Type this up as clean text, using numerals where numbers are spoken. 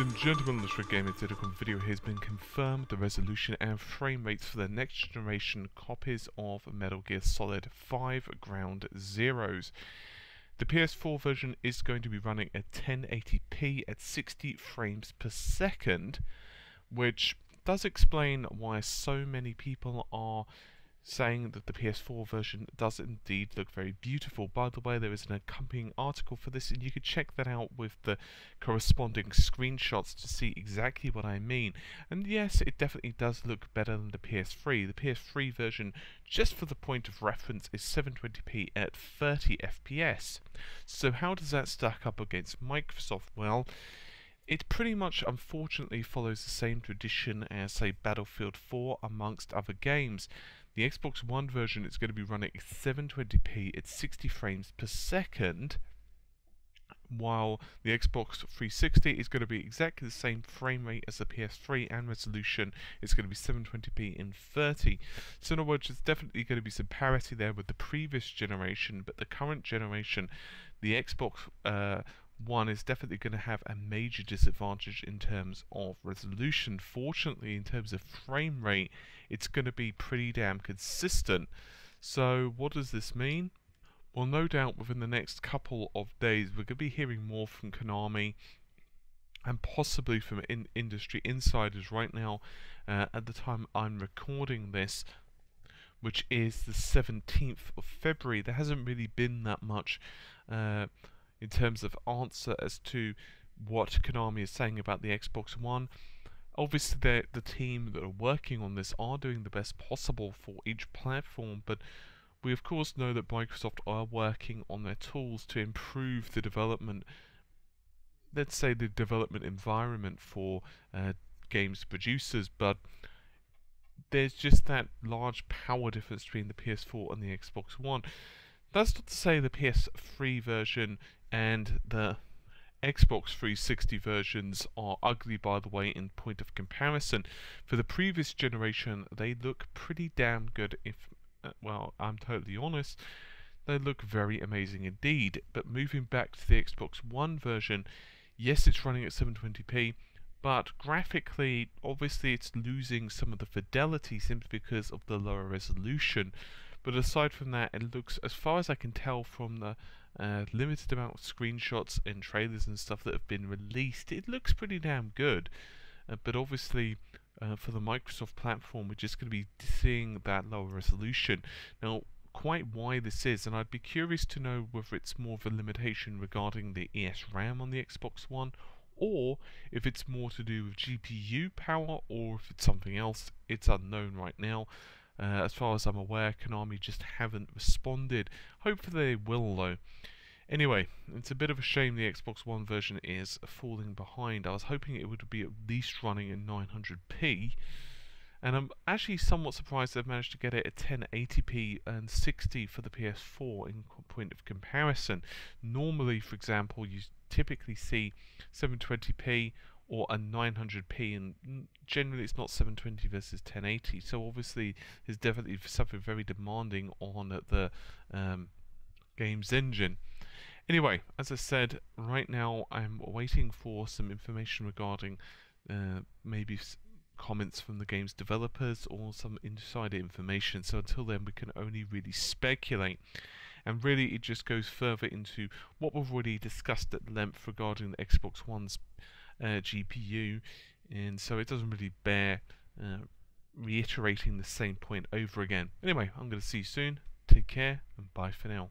and gentlemen, this Gamer video has been confirmed. The resolution and frame rates for the next generation copies of Metal Gear Solid 5 Ground Zeroes. The PS4 version is going to be running at 1080p at 60 frames per second, which does explain why so many people are saying that the PS4 version does indeed look very beautiful. By the way, there is an accompanying article for this, and you can check that out with the corresponding screenshots to see exactly what I mean. And yes, it definitely does look better than the PS3. The PS3 version, just for the point of reference, is 720p at 30 FPS. So how does that stack up against Microsoft? Well, it pretty much, unfortunately, follows the same tradition as, say, Battlefield 4, amongst other games. The Xbox One version is going to be running at 720p at 60 frames per second, while the Xbox 360 is going to be exactly the same frame rate as the PS3, and resolution is going to be 720p in 30. So in other words, there's definitely going to be some parity there with the previous generation, but the current generation, the Xbox One is definitely going to have a major disadvantage in terms of resolution. Fortunately, in terms of frame rate, it's going to be pretty damn consistent. So what does this mean? Well, no doubt within the next couple of days we're going to be hearing more from Konami and possibly from industry insiders. Right now, at the time I'm recording this, which is the 17th of February, there hasn't really been that much in terms of answer as to what Konami is saying about the Xbox One. Obviously, the team that are working on this are doing the best possible for each platform, but we of course know that Microsoft are working on their tools to improve the development, let's say the development environment for games producers, but there's just that large power difference between the PS4 and the Xbox One. That's not to say the PS3 version and the Xbox 360 versions are ugly, by the way, in point of comparison. For the previous generation, they look pretty damn good. If well, I'm totally honest, they look very amazing indeed. But moving back to the Xbox One version, yes, it's running at 720p, but graphically, obviously, it's losing some of the fidelity simply because of the lower resolution. But aside from that, it looks, as far as I can tell from the limited amount of screenshots and trailers and stuff that have been released, it looks pretty damn good. But obviously, for the Microsoft platform, we're just going to be seeing that lower resolution. Now, quite why this is, and I'd be curious to know whether it's more of a limitation regarding the ESRAM on the Xbox One, or if it's more to do with GPU power, or if it's something else. It's unknown right now. As far as I'm aware, Konami just haven't responded. Hopefully they will, though. Anyway, it's a bit of a shame the Xbox One version is falling behind. I was hoping it would be at least running in 900p, and I'm actually somewhat surprised they've managed to get it at 1080p and 60 for the PS4 in point of comparison. Normally, for example, you typically see 720p or a 900p, and generally it's not 720 versus 1080. So obviously there's definitely something very demanding on the game's engine. Anyway, as I said, right now I'm waiting for some information regarding maybe comments from the game's developers or some insider information. So until then, we can only really speculate. And really, it just goes further into what we've already discussed at length regarding the Xbox One's GPU, and so it doesn't really bear reiterating the same point over again. Anyway, I'm going to see you soon. Take care, and bye for now.